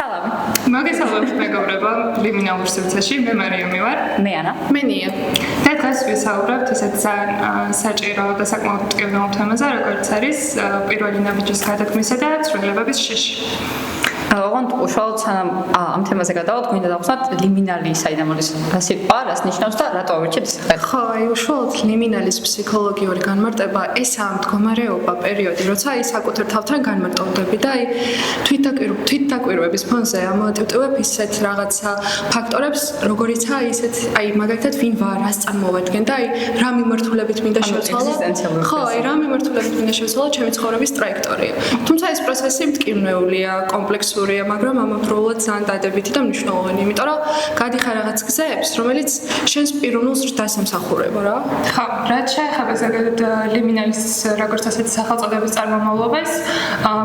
სალამი. მოგესალმებით მეგობრებო, ლიმინალურ სივრცეში მე მარიამი ვარ. მე ანა. მე ნია. და დღეს ვისაუბრებთ ისეთ ძალიან საჭირო და საკმაოდ მტკივნეულ თემაზე, როგორც არის პირველი ნაბიჯის გადადგმისა და ცვლილებების შიში. ოღონდ უშუალოდ სანამ ამ თემაზე გადავთ, გვინდა დავხსნათ ლიმინალი საიდან მოდის სიტყვა, რას ნიშნავს და რატო ავირჩეთ ეს ხელი. ხო, უშუალოდ ლიმინალის ფსიქოლოგიური განმარტება ესაა მდგომარეობა, პერიოდი, როცა საკუთარ თავთან განმარტოვდები და თვითდაკვირვების ფონზე ამოტივტივებ ისეთ რაღაცა ფაქტორებს, როგორიცაა ისეთ, მაგალითად, ვინ ვარ, რას წარმოვადგენ და რა მიმართულებით მინდა შევცვალო. ხო, რა მიმართულებით მინდა შევცვალო ჩემი ცხოვრების ტრაექტორია. თუმცა ეს პროცესი მტკივნეულია, კომპლექსურია, მაგრამ ამავდროულად ძალიან დადებითი და მნიშვნელოვანი, იმიტომ რომ გადიხარ რაღაც გზებს, რომელიც შენს პიროვნულს დასამსახურება რა. ხო, რაც შეეხება ზოგადად ლიმინალის როგორც ასეთი სახელწოდების წარმომავლობას,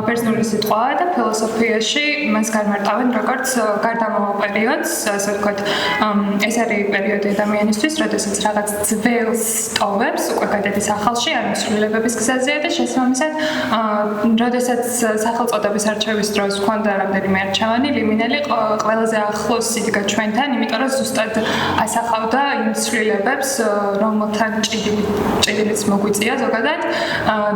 ბერძნული სიტყვაა და ფილოსოფიაში მას განმარტავენ როგორც გარდამავალ პერიოდს, ასე ვთქვათ, ეს არის პერიოდი ადამიანისთვის, როდესაც რაღაც ძველს ტოვებს, უკვე გადადის ახალში, ან ცვლილებების გზაზეა და შესაბამისად, როდესაც სახელწოდების არჩევის დროს გვქონდა რამდენიმე არჩევანი, ლიმინალი ყველაზე ახლოს იდგა ჩვენთან, იმიტომ რომ ზუსტად ასახავდა იმ ცვლილებებს, რომელთან ჭიდილიც მოგვიწია ზოგადად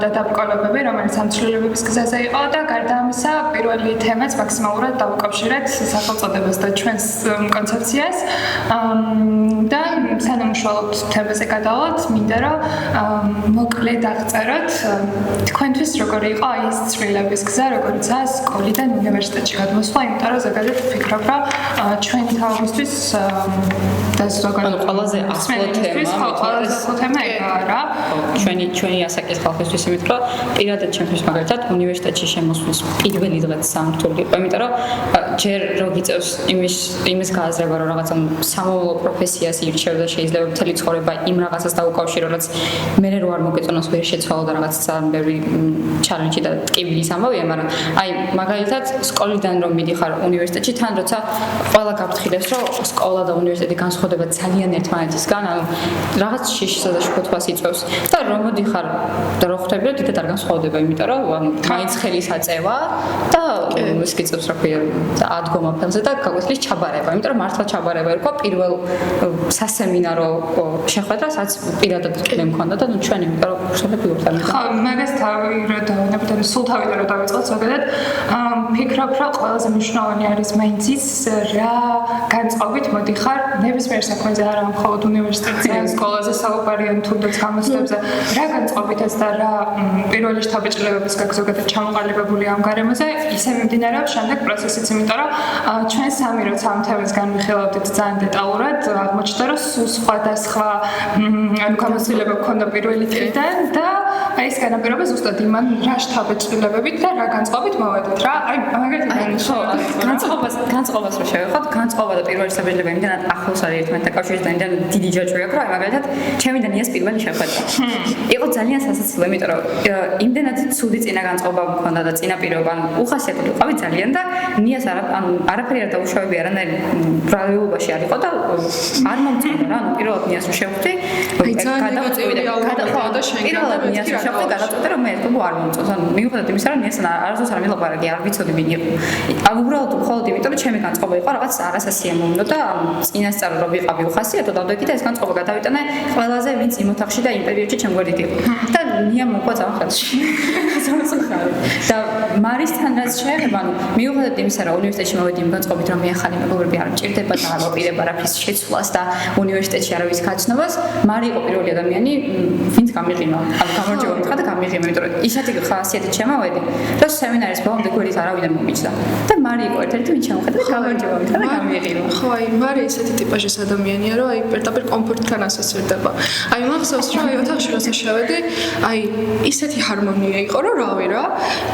და დაბრკოლებები, რომელიც ამ ცვლილებების გზაზე იყო და გარდა ამისა, პირველი თემაც მაქსიმალურად დავუკავშირეთ სახელწოდებას და ჩვენს კონცეფციას და სანამ უშუალოდ თემაზე გადავალთ, მინდა რომ მოკლედ აღწეროთ თქვენთვის როგორი იყო აი ეს ცვლილების გზა, როგორიცაა სკოლიდან უნივერსიტეტში გადმოსვლა, იმიტომ რომ ზოგადად ვფიქრობ, რომ ჩვენი თავისთვის და ზოგადად ყველაზე ახლო თემა ეგაა რა. ჩვენი ასაკის ხალხისთვის, იმიტომ რომ პირადად ჩემთვის მაგალითად უნივერსიტეტში შემოსვლის პირველი დღეც სამრთული იყო, იმიტომ რომ ჯერ რო გიწევს იმის გააზრება, რომ რაღაცა სამოვლო პროფესიას ირჩევ და შეიძლება მთელი ცხოვრება იმ რაღაცას დაუკავშირო, რაც მე რო არ მოგეწონოს ვერ შეცვალო და რაღაც ძალიან ბევრი ჩალენჯი და ტკივილის ამბავია, მაგრამ აი მაგალითად სკოლიდან რომ მიდიხარ უნივერსიტეტში, თან როცა ყველა გაფრთხილებს, რომ სკოლა და უნივერსიტეტი განსხვავდება ძალიან ერთმანეთისგან, ანუ რაღაც შიშსა და შფოთვას იწვევს და რომ მოდიხარ და რო ხვდები, რომ დიდად არ განსხვავდება, იმიტომ რომ მაინც ხელის აწევა და ის გიწევს რა ქვია ადგომა ფელზე და გაგვეცლის ჩაბარება, იმიტომ რომ მართლა ჩაბარება იყო პირველ სასემინარო შეხვედრასაც პირადად მე მქონდა და ჩვენ იმიტომ რომ ხსენები ვართ ამით. ხო, მაგას თავი რა დავინებდები, სულ თავიდან რა დავიწყოთ ზოგადად. ფიქრობ, რომ ყველაზე მნიშვნელოვანი არის მაინც ის რა განწყობით მოდიხარ ნებისმიერ საქმეზე, არა მხოლოდ უნივერსიტეტზე, სკოლაზე საუბარიან თუნდაც გამოცდებზე, რა განწყობითაც და რა პირველი შთაბეჭდილებების გაქვს ზოგადად ჩამოყალიბებული ამ გარემოზე, ისე მიმდინარეობს შემდეგ პროცესიც, იმიტომ რომ ჩვენ სამი როცა ამ თემას განვიხილავდით ძალიან დეტალურად, აღმოჩნდა, რომ სხვადასხვა გამოცდილება გქონდა პირველი დღიდან და აი ეს განაპირობა ზუსტად იმან რა შთაბეჭდილებებით და რა განწყობით მოვედით რა. აი მაგალითად განწყობას რო შევეხოთ, განწყობა და პირველი საბეჭდილება იმდანაც ახლოს არის ერთმანეთთან კავშირში და იმდანაც დიდი ჯაჭვი აქვს, რომ აი მაგალითად ჩემი და ნიას პირველი შეხვედრა. იყო ძალიან სასაცილო, იმიტომ რომ იმდანაც ცუდი წინა განწყობა მქონდა და წინა პირობა, უხასიათოდ ვიყავი ძალიან და ნიას არაფერი არ დაუშავებია, არანაირი ბრალეულობაში არ იყო და არ მომწონდა რა, ანუ პირველად ნიას რო შევხვდი, გადაწყვეტე რომ მე ერთობ არ მომწონს, ანუ მიუხედავად იმისა, რომ ნიასთან არასდროს არ მილაპარაკე, არ ვიცოდი ვინ იყო. უბრალოდ მხოლოდ იმიტომ, რომ ჩემი განწყობა იყო რაღაც არასასიამოვნო და წინასწარ რომ ვიყავი უხასიათო და ვდექი და ეს განწყობა გადავიტანე ყველაზე ვინც იმ ოთახში და იმ პერიოდში ჩემგვერდით იყო. და ნია მოყვა ძალიან ხელში. და მარისთან რაც შეეხება, ანუ მიუხედავად იმისა, რომ უნივერსიტეტში მოვედი იმ განწყობით, რომ მე ახალი მეგობრები არ მჭირდება და არ მოპირება რაფის შეცვლას და უნივერსიტეტში არავის გაცნობას, მარი იყო პირველი ადამიანი, ვინც გამიღიმა. ანუ გამარჯობა მითხრა და გამიღიმა, იმიტომ რომ ისეთი ხასიათით შემოვედი, რომ სემინარის ბოლომდე გვერდით არავიდან მომიჯდა. და მარი იყო ერთ-ერთი, ვინც შემოხედა და გამარჯობა მითხრა და გამიღიმა. ხო, აი მარი ისეთი ტიპაჟის ადამიანია, რომ აი პირდაპირ კომფორტთან ასოცირდება. აი მახსოვს, რომ აი ოთახში როცა შევედი, აი ისეთი ჰარმონია იყო, რომ რავი რა,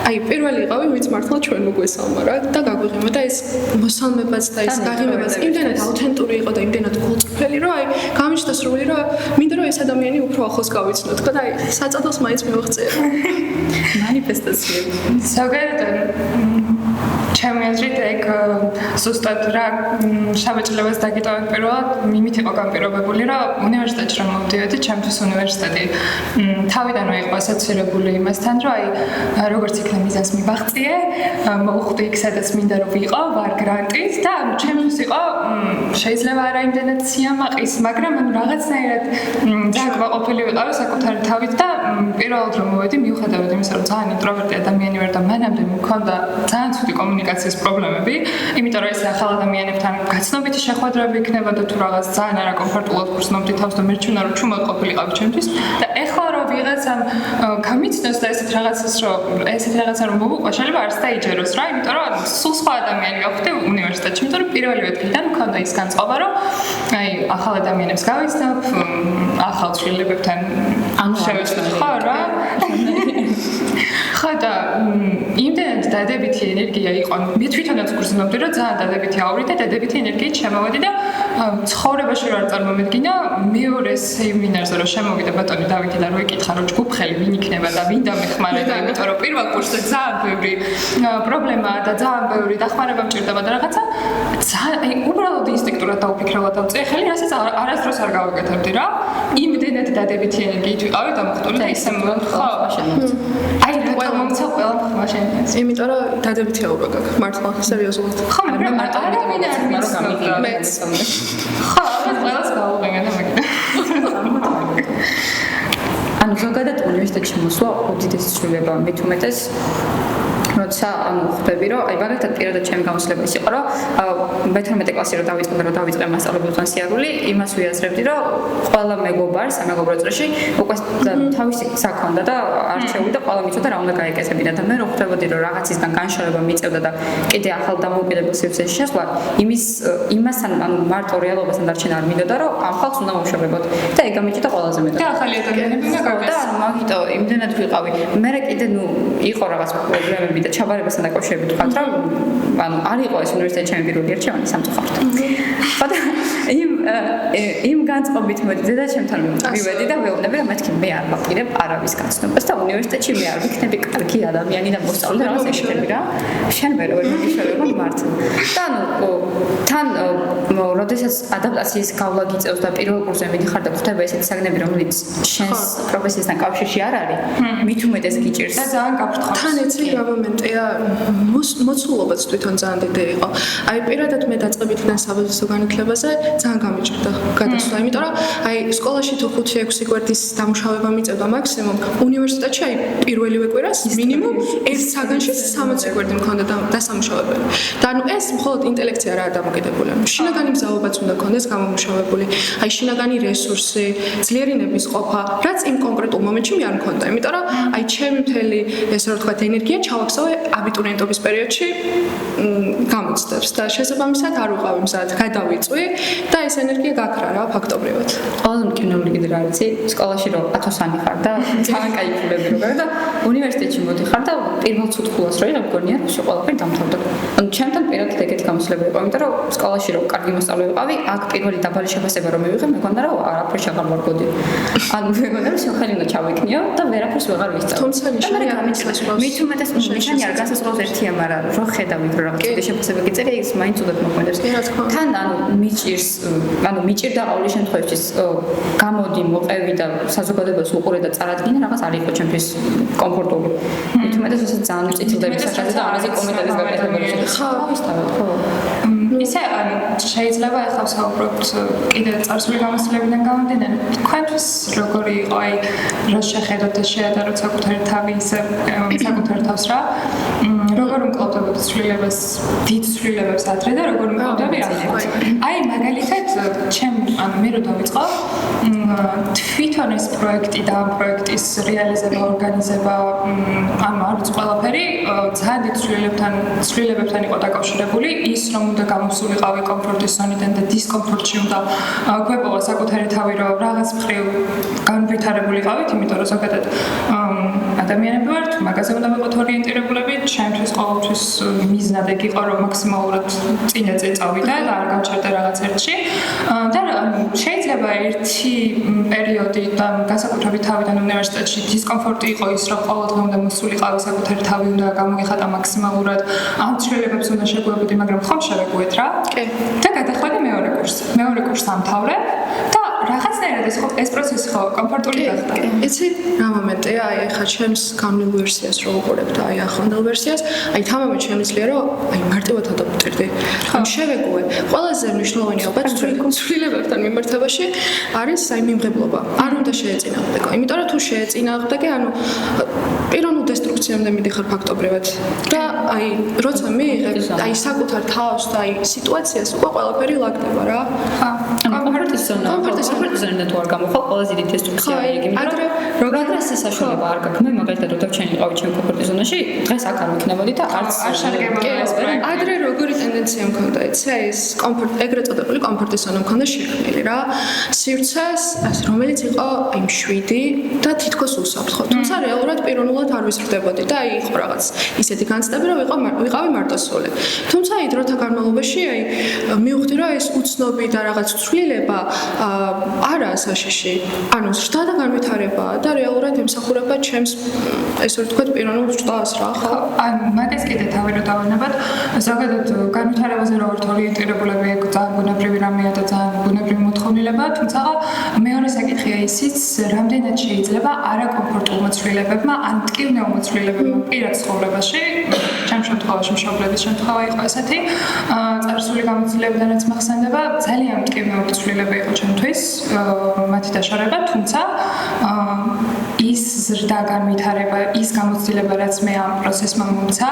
აი პირველი იყავი, ვინც მართლა ჩვენ მოგვესალმა რა და გაგვიღიმა და ეს მოსალმებაც და ეს გაღიმებაც იმდენად აუთენტური იყო და იმდენად გულწრფელი, რომ აი გამიჩნდა სრული, რომ მინდა რომ ეს ადამიანი უფრო ახლოს გავიცნოთ და აი საწადოს მაინც მივაღწია. მანიფესტაციები. ზოგადად ჩემი აზრით ეგ ზუსტად რა შაბეჭლებას დაგიტოვეთ პირველად იმით იყო განპირობებული რომ უნივერსიტეტში რომ მოვდიოდი ჩემთვის უნივერსიტეტი თავიდანვე იყო ასოცირებული იმასთან რომ აი როგორც იქნა მიზანს მივაღწიე მოვხვდი იქ სადაც მინდა რომ ვიყო ვარ გრანტით და ჩემთვის იყო შეიძლება არა იმდენად სიამაყის მაგრამ რაღაცნაირად ძალიან კმაყოფილი ვიყავი საკუთარი თავით და პირველად რომ მოვედი მიუხედავად იმისა რომ ძალიან ინტროვერტი ადამიანი ვარ და მანამდე მქონდა ძალიან ცუდი კომუნიკაციის პრობლემები იმიტომ რომ ეს ახალ ადამიანებთან გაცნობითი შეხვედრები იქნება და თუ რაღაც ძალიან არაკომფორტულად გრძნობდი თავს და მერჩვენა რომ ჩუმად ყოფილიყავი ჩემთვის და ეხლა რომ ვიღაცამ გამიცნოს და ესეთ რაღაცა რომ მოვუყვა შეიძლება არც დაიჯეროს რა იმიტომ რომ სულ სხვა ადამიანი გავხდი უნივერსიტეტში იმიტომ რომ პირველივე დღიდან მქონდა ის განწყობა რომ აი ახალ ადამიანებს გავიცნობ ახალ ცვლილებებთან შევეცდები ხო რა ხოდა იმდენად დადებითი ენერგია იყო მე თვითონაც გრძნობდი რომ ძალიან დადებითი აური და დადებითი ენერგიით შემოვედი და ცხოვრებაში რა არ წარმომედგინა მეორე სემინარზე რომ შემოვიდა ბატონი დავითი და რო ეკითხა რომ ჯგუფხელი ვინ იქნება და ვინ დამეხმარე და იმიტომ რომ პირველ კურსზე ძალიან ბევრი პრობლემაა და ძალიან ბევრი დახმარება მჭირდება და რაღაცა აი უბრალოდ ინსტინქტურად დაუფიქრებულად დავწე ხელი რასაც არასდროს არ გავაკეთებდი რა იმდენად დადებითი ენერგიით ვიყავი დამხტული და ისე ხო აი რა მომცა ყველა მაშინაც იმიტომ რომ დადებითი აურა გაქვს მართლა სერიოზულად ხო მაგრამ არავინ არ მიცნობდა მეც ხო ეს ყველას გავუღებენ მაგით ანუ ზოგადად უნივერსიტეტში მოსვლა უდიდესი ცვლილებაა მით უმეტეს როცა ხვდები რომ აი მაგალითად პირადად ჩემი გამოცდილება ის იყო რომ მე-11 კლასი რომ დავიწყე მასწავლებელთან სიარული იმას ვიაზრებდი რომ ყველა მეგობარს სამეგობრო წრეში უკვე თავისი საქონდა და არჩეული და ყველა მიცოდა რა უნდა გაეკეთებინა და მე რო ხვდებოდი რომ რაღაცისგან განშორება მიწევდა და კიდე ახალ დამოუკიდებელ სივრცეში შესვლა იმასთან ანუ მარტო რეალობასთან დარჩენა არ მინდოდა რომ ამ ხალხს უნდა ვშორებოდ და ეგ გამიჭირდა ყველაზე მეტად და ახალი ადამიანები უნდა გავეს და მაგიტო იმდენად ვიყავი მე კიდე იყო რაღაც პრობლემები და ჩაბარებასთან დაკავშირებით ვთქვათ რომ ანუ არ იყო ეს უნივერსიტეტი ჩემი პირველი არჩევანი სამწუხაროდ. ხოდა იმ განწყობით მოდიდი და ჩემთან მივედი და ვეუბნები რომ მეთქი მე არ ვაპირებ არავის განცნობას და უნივერსიტეტში მე არ ვიქნები კარგი ადამიანი და მოსწავლე და რაღაც ეხები რა. შენ ვერ მიგიშველებოდ მართლა. და ანუ თან როდესაც ადაპტაციის გავლა გიწევს და პირველ კურსზე მიდიხარ და ხვდება ესეთი საგნები რომელიც შენს პროფესიასთან კავშირში არ არის, მით უმეტეს გიჭირს. და ძალიან გაფრთხილებს. თან ეცი რა მომენტია მოცულობაც თვითონ ძალიან დიდი იყო. აი პირადად მე დაწყებითიდან საბაზისო განათლებაზე ძალიან გამიჭირდა გადასვლა, იმიტომ რომ აი სკოლაში თუ 5-6 კვირდის დამუშავება მიწევდა მაქსიმუმ, უნივერსიტეტში აი პირველივე კვირას მინიმუმ ერთ საგანში 60 კვირდი მქონდა დასამუშავებელი. და ანუ ეს მხოლოდ ინტელექტი არაა დამოკიდებული. შინაგანი მზაობაც უნდა გქონდეს გამომუშავებული. აი შინაგანი რესურსი, ძლიერინების ყოფა, რაც იმ კონკრეტულ მომენტში მე არ მქონდა. იმიტომ რომ აი ჩემი მთელი ესე რომ ვთქვათ ენერგია ჩავახსოვე აბიტურიენტობის პერიოდში გამოცდებს და შესაბამისად არ ვიყავი მზად გადავიწვი და ეს ენერგია გაქრა რა ფაქტობრივად. ყველაზე მკინეული კიდე რა არის სკოლაში რომ 1000-ანი ხარ და ძალიან кайფ ფულები რო გაქვს და უნივერსიტეტში მოდიხარ და პირველ ცუთხულას რო მგონია რომ ყველაფერი დამთავრდა. ანუ ჩემთან პირადად ეგეთი გამოსვლები იყო, იმიტომ რომ სკოლაში რომ კარგი მოსწავლე ვიყავი, აქ პირველი დაბალი შეფასება რომ მივიღე, მეგონა რომ არაფერს აღარ ვარგოდი. ანუ მეგონა რომ სახელი უნდა ჩავიქნიო და ვერაფერს ვეღარ ვისწავლე. თუმცა ნიშანი არ მიცლავს. მით უმეტეს ნიშანი არ განსაზღვრავს ერთია, მაგრამ რო ხედავით რომ რაღაც შეფასება გიწერია, ის მაინც უდად მოქმედებს. თან ანუ მიჭირდა ყოველ შემთხვევაში გამოდი მოყევი და საზოგადოებას უყურე და წარადგინე რაღაც არ იყო ჩემთვის კომფორტული. მით უმეტეს ეს ძალიან წითლდები სახაზე და ამაზე კომენტარის გაკეთებული ხო, ვისთავად, ხო. ისე შეიძლება ახლა ვსაუბრობთ კიდე წარსული გამოცდილებიდან გამომდინარე. თქვენთვის როგორი იყო აი რა შეხედოთ და შეადაროთ საკუთარი თავი ისე საკუთარ თავს რა როგორ უმკლავდებოდ ცვლილებას დიდ ცვლილებებს ადრე და როგორ უმკლავდები ახლა. აი მაგალითად ანუ მე რო დავიწყო თვითონ ეს პროექტი და ამ პროექტის რეალიზება, ორგანიზება ანუ არ ვიცი ყველაფერი ძალიან დიდ ცვლილებებთან იყო დაკავშირებული ის რომ უნდა გამოსულიყავი კომფორტის ზონიდან და დისკომფორტში უნდა გვეპოვა საკუთარი თავი რომ რაღაც მხრივ განვითარებულიყავით, იმიტომ რომ ზოგადად ადამიანები ვართ, მაგაზე უნდა ვიყოთ ორიენტირებულები, ჩემთვის ყოველთვის მიზნად ეგ იყო, რომ მაქსიმალურად წინაზე წავიდე და არ გავჩერდე რაღაც ერთში. და შეიძლება ერთი პერიოდი და განსაკუთრებით თავიდან უნივერსიტეტში დისკომფორტი იყო ის, რომ ყოველდღე უნდა მოსულიყავი საკუთარი თავი უნდა გამოგიხატა მაქსიმალურად, ამ ცვლილებებს უნდა შეგვებოდი, მაგრამ ხომ შევეგუეთ რა? კი. და გადახვედი მეორე კურსს. მეორე კურსს ამთავრებ და რაღაცნაირად ეს პროცესი ხო კომფორტული გახდა. იცი რა მომენტია, აი ახლა ჩემს გამლილ ვერსიას რო ვუყურებ და აი ახლანდელ ვერსიას, აი თამამად შემიძლია რომ აი მარტივად ადაპტირდი. ამ შევეგუე. ყველაზე მნიშვნელოვანი ალბათ ცვლილებებთან მიმართებაში არის აი მიმღებლობა. არ უნდა შეეწინააღმდეგო. იმიტომ რომ თუ შეეწინააღმდეგე, ანუ პიროვნულ დესტრუქციამდე მიდიხარ ფაქტობრივად. და აი როცა მიიღებ აი საკუთარ თავს და აი სიტუაციას უკვე ყველაფერი ლაგდება რა. კომფორტის ზონიდან თუ არ გამოხვალ, ყველაზე დიდი დესტრუქცია იგი, იმიტომ რომ როდესაც საშუალება არ გაქვს, მე მაგალითად რო დავჩენილიყავი ჩემ კომფორტის ზონაში, დღეს აქ არ ვიქნებოდი და არც არ შეგებოდი ეს პროექტი. ადრე როგორი ტენდენცია მქონდა, იცი, ეს ეგრეთ წოდებული კომფორტის ზონა მქონდა შექმნილი რა. სივრცეს, რომელიც იყო აი 7 და თითქოს უსაფრთხო ხო. თუმცა რეალურად პიროვნულად არ ვიზრდებოდი და აი იყო რაღაც ისეთი განცდები, რომ ვიყავი მარტოსული. თუმცა აი დროთა განმავლობაში აი მივხვდი, რომ ეს უცნობი და რაღაც ცვლილება არაა საშიში. ანუ ზრდა და განვითარება და რეალურად ემსახურება ჩემს ესე რომ ვთქვათ პიროვნულ ზრდას რა ხო? ან მაგას კიდე თავი რო დავანებად, ზოგადად განვითარებაზე რო ვართ ორიენტირებულები, ძალიან ბუნებრივი რამეა და ძალიან ბუნებრივი მოთხოვნილება, თუმცა მეორე საკითხია ისიც, რამდენად შეიძლება არაკომფორტულმა ცვლილებებმა ან მტკივნეულმა ცვლილებებმა პირად ცხოვრებაში, ჩემ შემთხვევაში მშობლების შემთხვევა იყო ესეთი, წარსული გამოცდილებიდანაც მახსენდება, ძალიან მტკივნეული ცვლილება იყო ჩემთვის, მათი დაშორება, თუმცა ის ზრდა განვითარება, ის გამოცდილება, რაც მე ამ პროცესმა მომცა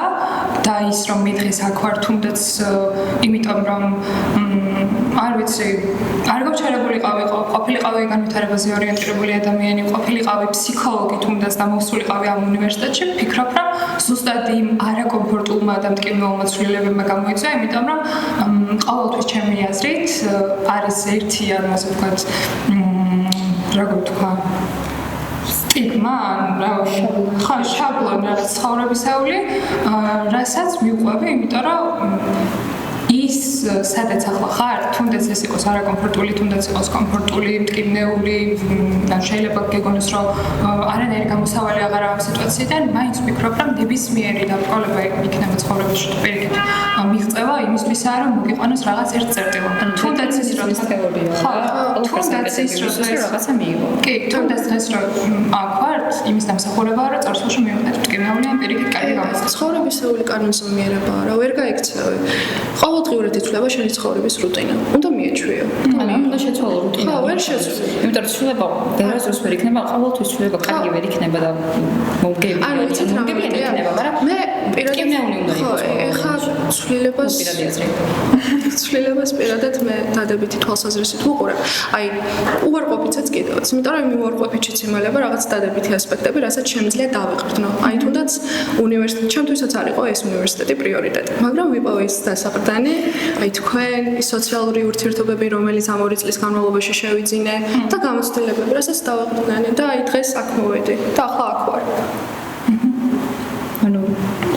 და ის რომ მითხეს აქ ვარ თუნდაც იმიტომ რომ არ ვიცი, არ გავჩერებულიყავი, ყოფილიყავი განვითარებაზე ორიენტირებული ადამიანი, ყოფილიყავი ფსიქოლოგი თუნდაც და მოვსულიყავი ამ უნივერსიტეტში, ვფიქრობ, რომ ზუსტად იმ არაკომფორტულმა და მტკივნეულმა ცვლილებებმა გამოიწვია, იმიტომ რომ ყოველთვის ჩემი აზრით არის ერთი, ანუ ასე ვთქვათ, როგორ ვთქვა, სტიგმა, ხო, შაბლონი რაღაც ცხოვრებისეული, რასაც მივყვები, იმიტომ რომ ის სადაც ახლა ხარ, თუნდაც ეს იყოს არაკომფორტული, თუნდაც იყოს კომფორტული, მტკივნეული, და შეიძლება გეგონოს, რომ არანაირი გამოსავალი აღარ აქვს სიტუაციიდან, მაინც ვფიქრობ, რომ ნებისმიერი დაბრკოლება იქნება ცხოვრებაში პირიქით მიღწევა იმისთვისაა, რომ მოგიყვანოს რაღაც ერთ წერტილად. თუნდაც ის რომ თეორია, თუნდაც ის რომ რაღაცა მიიღო. კი, თუნდაც დღეს რომ აქ ვართ, იმის დამსახურებაა, რომ წარსულში მივიღეთ მტკივნეული ან პირიქით კარგი გამოცდილება. ცხოვრებისეული კანონზომიერებაა რა, ვერ გაიქცევი. ყოველდღიურად იცვლება შენი ცხოვრების რუტინა. უნდა მიეჩვიო. ანუ უნდა შეცვალო რუტინა. ხო, ვერ შეცვლი. იმიტომ რომ ცვლილება ვერასდროს ვერ იქნება, ყოველთვის ცვლილება კარგი ვერ იქნება და მომგებიანი. ანუ იცით რა იქნება, მაგრამ მე პირადად უნდა ხო, ეხა ცვლილებას პირადი აზრი. ცვლილებას პირადად მე დადებითი თვალსაზრისით ვუყურებ. აი, უარყოფითაც კიდევაც, იმიტომ რომ უარყოფითიც იმალება რაღაც დადებითი ასპექტები, რასაც შემიძლია დავეყრდნო. აი, თუნდაც უნივერსიტეტი, ჩემთვისაც არ იყო ეს უნივერსიტეტი პრიორიტეტი, მაგრამ ვიპოვე ის დასაყრდანი, აი თქვენ, ის სოციალური ურთიერთობები, რომელიც ამ 2 წლის განმავლობაში შევიძინე და გამოცდილებები, რასაც დავეყრდნანი და აი დღეს აქ მოვედი და ახლა აქ ვარ. ანუ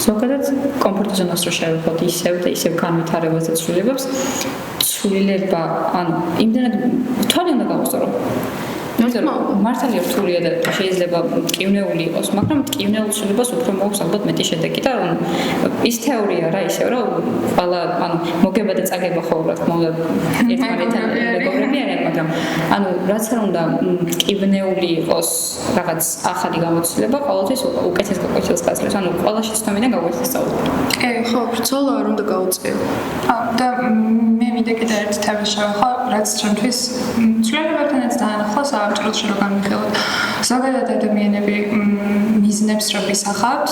ზოგადად კომფორტის ზონას რო შევეხოთ ისევ და ისევ განვითარებაზე ცვლილება, ანუ იმდენად თვალე უნდა გავუსწორო. მართალია რთულია და შეიძლება მტკივნეული იყოს, მაგრამ მტკივნეულ ცვლილებას უფრო მოაქვს ალბათ მეტი შედეგი და ის თეორია რა ისევ რომ ყველა ანუ მოგება და წაგება ხო რა თქმა უნდა ერთმანეთთან მეგობრები არიან, მაგრამ ანუ რაც არ უნდა მტკივნეული იყოს რაღაც ახალი გამოცდილება, ყოველთვის უკეთეს გაკვეთილს გასწრებს, ანუ ყველაში ცნობიდან გაკვეთილს სწავლობ. კი, ხო, ბრძოლა არ უნდა გაუწიო. და მე მინდა კიდე ერთი თემა შევეხო, რაც ჩემთვის ცვლილებებთანაც დაანახო საავტოტროში რო განვიხილოთ. ზოგადად ადამიანები მიზნებს რო ვისახავთ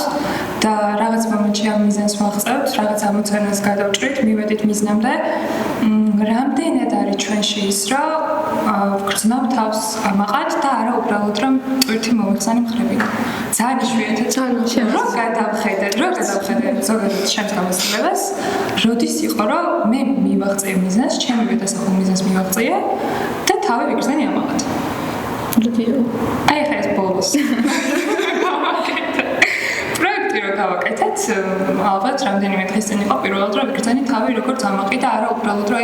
და რაღაც მომენტში ამ მიზანს ვაღწევთ, რაღაც ამოცანას გადავჭრით, მივედით მიზნამდე. რამდენად არის ჩვენში ის, რომ ვგრძნობ თავს ამაყად და არა უბრალოდ რომ ტვირთი მომიხსანი მხრები. ძალიან იშვიათად რომ გადავხედე ზოგადად ჩემს გამოცდილებას, როდის იყო რომ მე მივაღწიე მიზანს, ჩემი დასახულ მიზანს მივაღწიე და თავი ვიგრძნე ამაყად. აი ხა ეს ბოლოს. გავაკეთეთ. ალბათ რამდენიმე დღის წინ იყო პირველად რომ ვიგრძენი თავი როგორც ამაყი და არა უბრალოდ რომ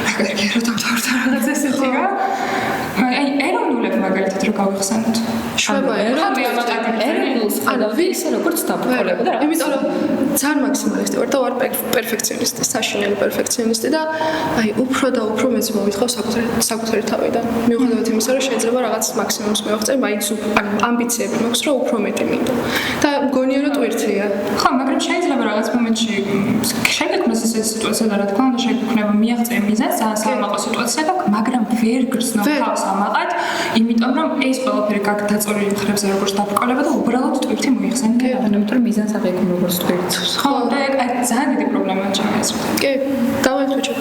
რა კარგია რომ დავთავრდა რაღაც ესეთი რა. აი ეროვნულებ მაგალითად რომ გავიხსენოთ. შვება ეროვნულს ხედავდი ისე როგორც დაბრკოლება და იმიტომ რომ ძალიან მაქსიმალისტი ვარ და ვარ პერფექციონისტი, საშინელი პერფექციონისტი და აი უფრო და უფრო მეც მოვითხოვ საკუთარი თავიდან. მიუხედავად იმისა, რომ შეიძლება რაღაც მაქსიმუმს მივაღწევ, მაინც ამბიციები მაქვს, რომ უფრო მეტი მინდა. და მგონია რომ ტვირთია. ხო, მაგრამ შეიძლება რაღაც მომენტში შეგექმნას ესეთი სიტუაცია და რა თქმა უნდა შეგექმნება მიაღწევ მიზანს, ძალიან სამაყო სიტუაცია და მაგრამ ვერ გრძნობ თავს ამაყად, იმიტომ რომ ეს ყველაფერი გაგდაწორილი მხრებზე როგორც დაბრკოლება და უბრალოდ ტვირთი მოიხსენე. იმიტომ რომ მიზანს აღიქვამს როგორც ტვირთს. ხო, და ეგ ძალიან დიდი პრობლემაა ჩემი აზრით. კი, დავაიწყო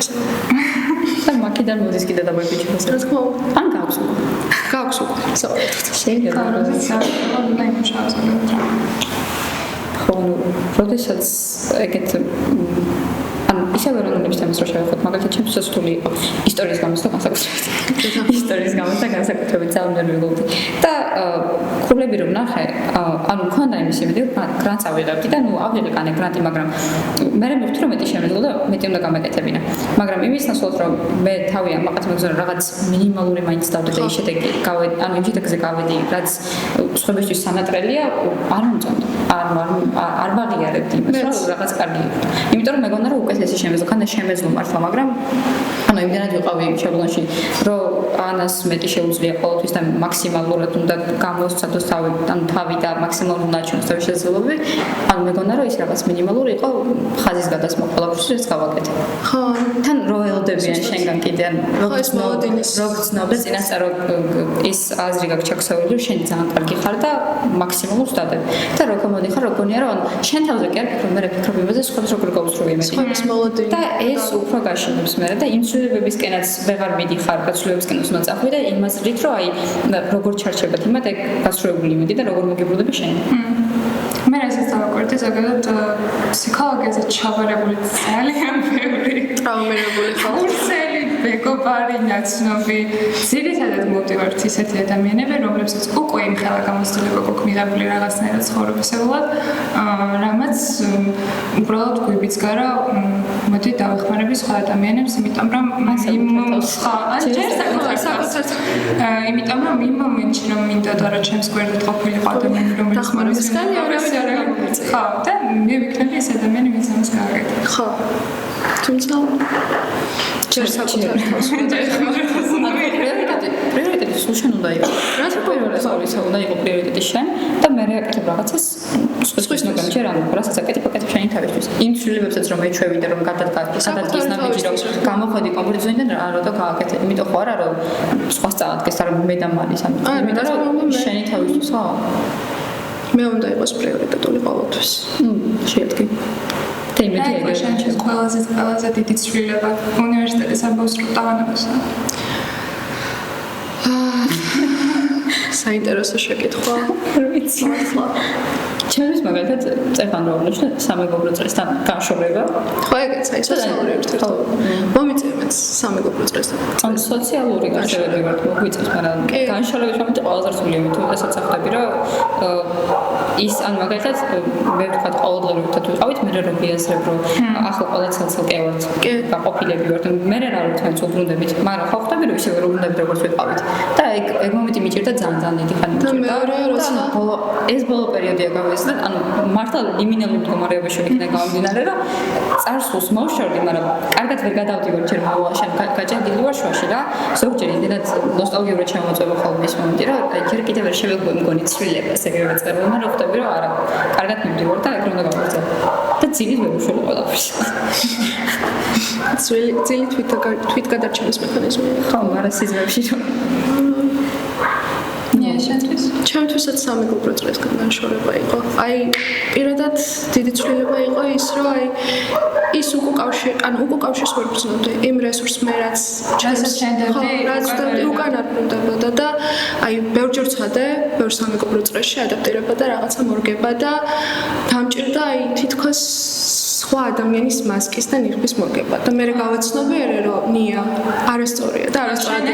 და მაქედან მოდის კიდე დავაიწყო. რა თქმა უნდა. ან გაქვს უკვე. შეიძლება ხო, როდესაც ეგეთ ანუ ისევ ეროვნულების თემას რო შევეხოთ, მაგალითად ჩემთვის რთული იყო ისტორიის გამოს და განსაკუთრებით. ისტორიის გამოს და განსაკუთრებით ძალიან ვიღებდი. და ქულები რომ ნახე, ანუ მქონდა იმის იმედი, გრანტს ავიღებდი და ნუ ავიღე კანე გრანტი, მაგრამ მე მივხვდი რომ მეტი შემეძლო და მეტი უნდა გამეკეთებინა. მაგრამ იმის ნაცვლად რომ მე თავი ამაყად მეგზავნა რაღაც მინიმალური მაინც დავდე და ის შედეგი გავედი, ანუ იმ შედეგზე გავედი, რაც სხვებისთვის სანატრელია, არ მომწონდა. არ ვაღიარებდი იმას, რომ რაღაც კარგი იყო. იმიტომ რომ მეგონა რომ უკეთესი შემეძლო, ხანდა შემეძლო მართლა, მაგრამ ანუ იმდენად ვიყავი შაბლონში, რომ ანას მეტი შეუძლია ყოველთვის და მაქსიმალურად უნდა გამოსცადოს თავი და მაქსიმალურად უნდა აჩვენოს თავის შესაძლებლობები. ანუ მეგონა რომ ის რაღაც მინიმალური იყო ხაზის გადასმა ყველაფერს გავაკეთე. ხო, თან როელდებიან შენგან კიდე ეს მოლოდინის როგორც ნობდა წინასწარ ის აზრი გაქვს ჩაქსავილი, რომ შენ ძალიან კარგი ხარ და მაქსიმალურს დადებ. და რო გამოდიხარ, რო გონია რომ შენ თავზე კი არ ფიქრობ, მე ფიქრობ იმაზე, სხვებს როგორ გაუსწრები იმედი. ეს მოლოდინი. და ეს უფრო გაშინებს მე და იმ ცვლილებებისკენაც ვეღარ მიდიხარ, ცვლილებებისკენაც უნდა წახვიდე და იმას რით რომ აი როგორ ჩარჩებათ იმათ ეგ გასწრებული იმედი და როგორ მოგიბრუნდები შენ. მე რასაც დავაკვირდი, ზოგადად ფსიქოლოგიაზე ჩაბარებული ძალიან ბევრი ტრავმირებული ხალხი. კურსელი, მეგობარი, ნაცნობი, ძირითადად მოვდივართ ისეთი ადამიანები, რომლებსაც უკვე იმხელა გამოცდილება გვაქვს მიღებული რაღაცნაირად ცხოვრებისეულად, რამაც უბრალოდ გვიბიძგარა, მოდი დავეხმარები სხვა ადამიანებს, იმიტომ რომ იმიტომ რომ იმ მომენტში რომ მინდოდა რომ ჩემს გვერდით ყოფილიყო ადამიანი, რომელიც დახმარებისგან ხო, და მე ვიქნები ეს ადამიანი, ვინც ამას გააკეთა. ხო. თუმცა ჯერ საკუთარ თავს უნდა პრიორიტეტი სულ შენ უნდა იყოს. რაც პირველად უნდა იყოს პრიორიტეტი შენ და მე რეაკეთებ რაღაცას სხვის ნგან ჯერ ანუ რასაც აკეთებ შენი თავისთვის. იმ ცვლილებებსაც რომ ეჩვევი და რომ გადადგეს ნაბიჯი რომ გამოходი კომფორტ ზონიდან რა და გააკეთე. იმიტომ ხო არა რომ სხვას წაადგეს არა მე და მალის ანუ იმიტომ რომ შენი თავისთვის ხო მე უნდა იყოს პრიორიტეტული ყოველთვის. შეადგე. და იმედი ეგრე შენთვის ყველაზე დიდი ცვლილება უნივერსიტეტის ამბავს რო დავანებოსა. საინტერესო შეკითხვა. ვიცი. ჩემთვის მაგალითად წეფან როვლეშ სამეგობრო წრესთან განშორება. ხო, ეგეც აი სოციალური ურთიერთობა. მომიწევს სამეგობრო წრესთან. ან სოციალური გარშემოება ვართ მოგვიწევს, მაგრამ განშორების მომენტი ყველაზე რთულია, იმიტომ რომ ესაც ახდები, რომ ის ან მაგალითად მე ვთქვათ ყოველდღიურად ერთად ვიყავით, მე რომ ვიაზრებ, რომ ახლა ყველა ცალ-ცალკე ვართ. გაყოფილები ვართ. მე რა ვართ თქვენ უბრუნდებით, მაგრამ ხო ხდები რომ ისე ვერ უბრუნდებით როგორც ვიყავით. და ეგ მომენტი მიჭირდა ძალიან დიდი ხანი მიჭირდა. ეს ბოლო პერიოდია გავესწრა, ანუ მართლა ლიმინალური მდგომარეობაში ვიქნა გამომდინარე, რომ წარსულს მოვშორდი, მაგრამ კარგად ვერ გადავდივარ ჯერ მოვალშან გაჭედილი ვარ შუაში რა. ზოგჯერ იმდენად ნოსტალგიურად შემოწმება ხოლმე ეს მომენტი, რომ ჯერ კიდევ ვერ შევეგვი მგონი ცვლილებას ეგრევე წერილ, მაგრამ ხვდები რომ არა, კარგად მივდივარ და ეგრე უნდა გავაგრძელო. და ძილით ვერ უშველო ყველაფერს. ძილი თვითგადარჩენის მექანიზმია. ხო, მაგრამ სიზმრებში რომ ჩემთვისაც სამეგობრო წრესგან განშორება იყო. აი, პირადად დიდი ცვლილება იყო ის, რომ აი ის უკავშირს ვერ გრძნობდი იმ რესურსს მე რაც უკან არ ბრუნდებოდა და აი ბევრჯერ ვცადე, ბევრ სამეგობრო წრესში ადაპტირება და რაღაცა მორგება და დამჭირდა აი თითქოს სხვა ადამიანის მასკის და ნიღბის მორგება და მე გავაცნობი რომ ნია არასწორია და არასწორად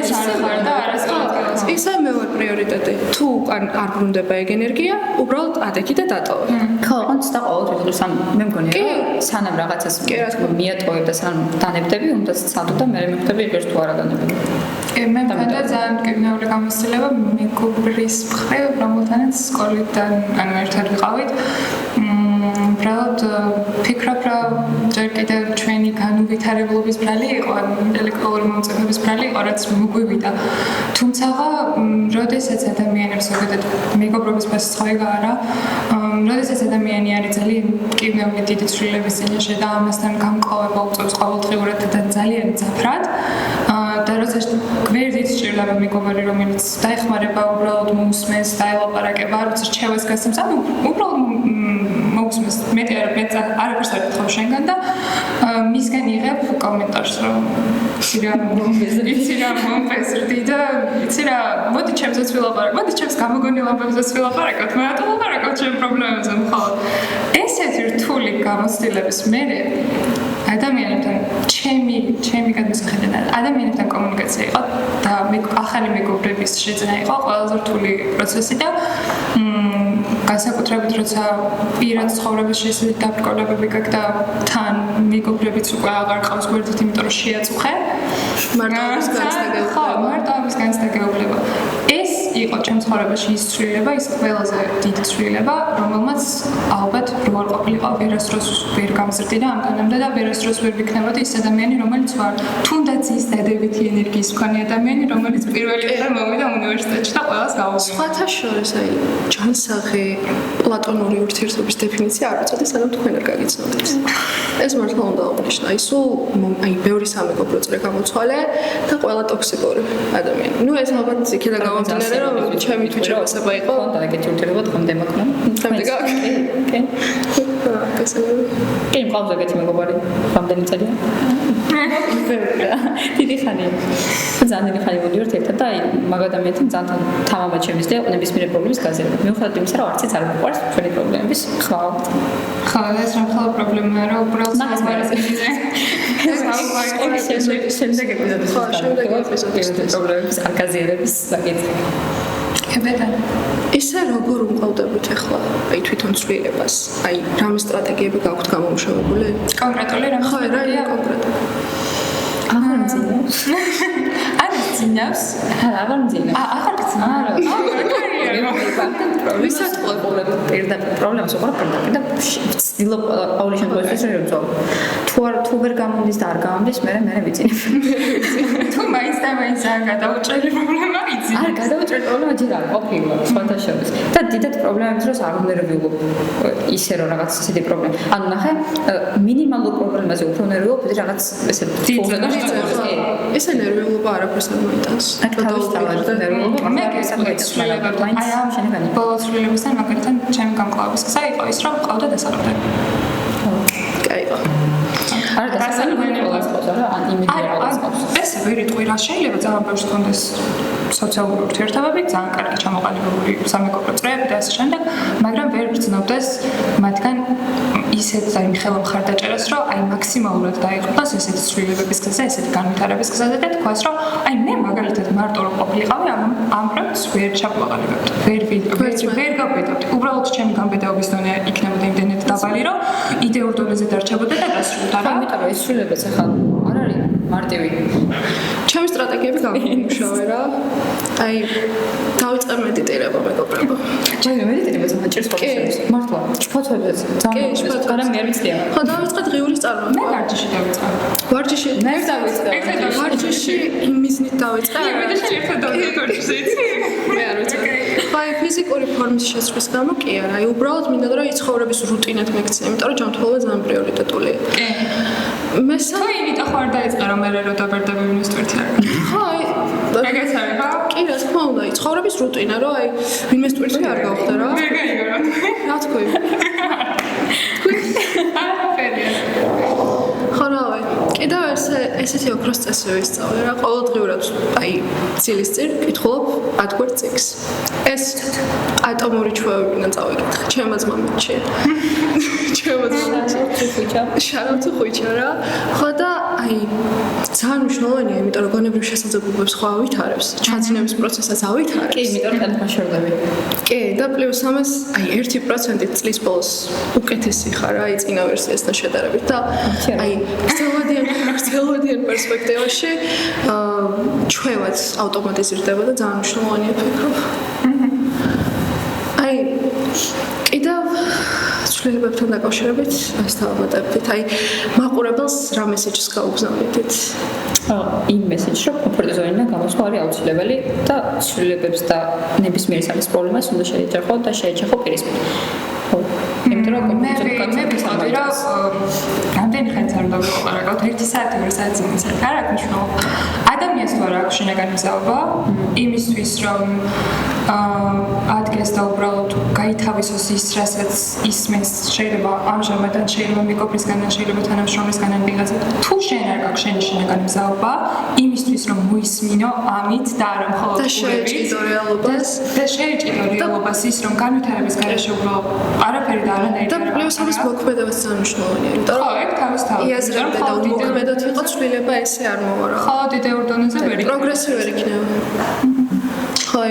ისე მე ვარ პრიორიტეტი. თუ უკან არ ბრუნდება ეგ ენერგია, უბრალოდ ადექი და დატოვე. ხო, ოღონდ და ყოველთვის მოხდეს ამ მე მგონია რომ სანამ რაღაცას მიატოვებ და სანამ დანებდები უნდა ცადო და მე მივხვდები იგერს თუ არა დანებები მე მქონდა ძალიან მტკივნეული გამოცდილება მეგობრის მხრივ რომელთანაც სკოლიდან ანუ ერთად ვიყავით უბრალოდ ფიქრობ რომ ჯერ კიდევ ჩვენი განუვითარებლობის ბრალი იყო ან ინტელექტუალური მომწიფების ბრალი იყო რაც მოგვივიდა თუმცა როდესაც ადამიანებს ზოგადად მეგობრობის პასუხი გაარა როდესაც ადამიანი არის ძალიან მტკივნეული დიდი ცვლილების წინაშე და ამასთან გამკლავება უწევს ყოველდღიურად და ძალიან ძაფრად და როცა გვერდით სჭირდება მეგობარი რომელიც დაეხმარება უბრალოდ მოусმენს დაელაპარაკება არ ვიცი რჩევას გასცემს ანუ უბრალოდ მოусმენს მეტი არაფერს არ ეთქვა შენგან და მისგან იღებ კომენტარს რომ იცი რა მომფესრდი და იცი რა მოდი ჩემსაც ვილაპარაკო მოდი ჩემს გამოგონილ ამბებსაც ვილაპარაკოთ მე რატომ ვილაპარაკოთ ჩემ პრობლემებზე მხოლოდ ესეთი რთული გამოცდილების მერე ადამიანებთან ჩემი გადმოსახედიდან ადამიანებთან კომუნიკაცია იყო და ახალი მეგობრების შეძენა იყო ყველაზე რთული პროცესი და განსაკუთრებით როცა პირად ცხოვრების შესაძლებელი დაბრკოლებები გაქვს და თან მეგობრებიც უკვე აღარ ყავს გვერდით იმიტომ რომ შეაწუხე მარტოობის განცდაგეუბნება ეს იყო ჩემ ცხოვრებაში ის ცვლილება ის ყველაზე დიდი ცვლილება რომელმაც ალბათ რო არ ყოფილიყო ვერასდროს ვერ გამზრდიდა ამ თანამდე და ვერასდროს ვერ ვიქნებოდი ის ადამიანი რომელიც ვარ თუნდაც ის დადებითი ენერგიის მქონე ადამიანი რომელიც პირველი დღე მოვიდა უნივერსიტეტში და ყველას გავუგებია სხვათა შორის აი ჯანსაღი პლატონური ურთიერთობის დეფინიცია არ უწოდეს სანამ თქვენ არ გაგიცნობთ ეს მართლა უნდა აღნიშნო აი სულ აი ბევრი სამეგობრო წრე გამოცვალე და ყველა ტოქსიკური ადამიანი ნუ ეს ალბათ იქიდან გამომდინარე რომ ჩემი თვითშევასება იყო და ეგეთი ურთიერთობა დღემდე მაქვს დღემდე გაქვს კი მყავს ეგეთი მეგობარი რამდენი წელია დიდი ხანი ძალიან დიდი ხანი მოდივართ ერთად და აი მაგ ადამიანთან ძალიან თამამად შემიძლია ნებისმიერ პრობლემის გაზიარება მიუხედავად იმისა რომ არც არ მიყვარს ჩვენი პრობლემების ხვალ ხო ეს რა ხვალ პრობლემაა რომ უბრალოდ შემდეგ ეპიზოდში პრობლემების არ გაზიარების საკითხი ებედა ისე როგორ უყავდებით ახლა აი თვითონ ცვლილებას აი რამე სტრატეგიები გაქვთ გამომუშავებული კონკრეტული რამე ხო რა კონკრეტული აღარ მძინავს არ მძინავს აღარ მძინავს აღარ პრობლემას უყურებ პირდაპირ და ვცდილობ ყოველი შემთხვევაში რომ თუ ვერ გამოდის და არ გამოდის მე ვიცინებ თუ მაინც არ გადაუჭერი პრობლემა იცი არ გადაუჭერი პრობლემა ჯერ არ ყოფილა სხვათა შორის და დიდად პრობლემებს დროს არ უნერვიულობ ისე რომ რაღაც ისეთი პრობლემა ანუ ნახე მინიმალურ პრობლემაზე უფრო უნერვიულობ ვიდრე რაღაც ესე ეს ნერვიულობა არაფერს არ მოიტანს მე აი ამ შენგანი ბოლოს ცვლილებასთან მაგალითად ჩემი გამკლავების გზა იყო ის რომ ყავდა დასაყრდენი კაიო არ დასაყრდენი ყველას ყავს არა ან იმედია ყველას ყავს ეს ვერ იტყვი რა შეიძლება ძალიან ბევრს კონდეს სოციალური ურთიერთობები ძალიან კარგი ჩამოყალიბებული სამეგობრო წრეები და ასე შემდეგ მაგრამ ვერ გრძნობდეს მათგან ისეთ და იმ ხელა მხარდაჭერას რომ აი მაქსიმალურად დაიწყოს ესეთი ცვლილებების გზაზე ესეთი განვითარების გზაზე და თქვას რომ აი მე მაგალითად მარტო რომ ყოფილიყავი ამ პროექტს ვერ ჩაყალიბებთ ვერ გავბედავდი უბრალოდ ჩემი გამბედაობის დონე იქნებოდა იმდენად დაბალი რომ იდეურ დონეზე დარჩებოდა და გასრულდა რა იმიტომ რომ ეს ცვლილებაც ახლა არ არის მარტივი ჩემი სტრატეგიები გამომუშავე რა აი დავიწყე მედიტირება მეგობრებო ჩემი მედიტირება ძალიან ჭირს ფოტოებს მართლა ფოტოებს ძალიან არა მე არ ვიცია ხო დავიწყე დღიურის წარმოება მე ვარჯიში დავიწყე ვარჯიში მე დავიწყე ვარჯიში იმიზნით დავიწყე მე ერთად დავიწყე ვარჯიში მე არ ვიცი აი ფიზიკური ფორმის შესწრის გამო კი არა აი უბრალოდ მინდა რომ იცხოვრების რუტინად მეკცე იმიტომ რომ ჯანმრთელობა ძალიან პრიორიტეტულია კი მესამე იმიტომ ხარ დაიწყე რომ მე რო დაბერდები ინვესტორი არ ხო აი ეგეც არის ხო კი რა თქმა უნდა ცხოვრების რუტინა რომ აი ინვესტორი არ გავხდა რა მე გაიგო რა თქვი ხარავე კიდევ ესეთი ოქროს წესი ვისწავლე რა ყოველდღიურად აი ცილის წინ ვკითხულობ 10 გვერდ წიგნს ეს ატომური ჩვევებიდან წავიკითხე ჩემო ძმამეთში ჩემო ძმამეთში ხუჭა. შარავ თუ ხუჭა რა. ხო და აი ძალიან მნიშვნელოვანია, იმიტომ რომ გონებრივ შესაძლებლობებს ხო ავითარებს, ჩაძინების პროცესსაც ავითარებს. კი, იმიტომ რომ ტელეფონში შევდები. კი, და პლუს ამას აი 1% წლის ბოლოს უკეთესი ხარ აი წინა ვერსიასთან შედარებით და აი გრძელვადიან პერსპექტივაში ჩვევაც ავტომატიზირდება და ძალიან მნიშვნელოვანია ფიქრობ. აი კიდევ ცვლილებებთან დაკავშირებით ეს თავმატებით, აი მაყურებელს რა მესეჯს გაუგზავნით? იმ მესეჯს, რომ კომფორტ ზონიდან გამოსვლა არის აუცილებელი და ცვლილებებს და ნებისმიერ სამის პრობლემას უნდა შეეჯახო და შეეჯახო პირისპირ. ხო, იმიტომ რომ კომფორტ ზონიდან ვიტყოდი, რომ რამდენი ხანს არ უნდა ვიყურებოთ 1 საათი, 2 საათი წინასწარ. რა აქვს მნიშვნელობა? ადამიანს თუ არ აქვს შინაგანი მზაობა, იმისთვის რომ ადგეს და უბრალოდ გაითავისოს ის, რასაც ისმენს, შეიძლება ამჟამად, შეიძლება მეგობრისგან, შეიძლება თანამშრომლისგან ვიღაცა. თუ შენ არ გაქვს შენი შინაგანი მზაობა, იმისთვის რომ მოისმინო ამით და არა მხოლოდ და შეეჭიდო რეალობას და შეეჭიდო რეალობას ის, რომ განვითარების გარეშე უბრალოდ არაფერი და არანაირი და პლუს ამის მოქმედებაც ძალიან მნიშვნელოვანია, იმიტომ რომ ეგ თავისთავად იაზრებდა და მოქმედად იყო ცვლილება ესე არ მოვა რა. ხო, დიდეულ დონეზე ვერ იქნება. პროგრესი ვერ იქნება. ხო.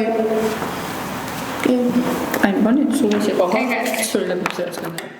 აი, მგონი სულ ეს იყო ხო? ცვლილებებზე რაც განაცხადა.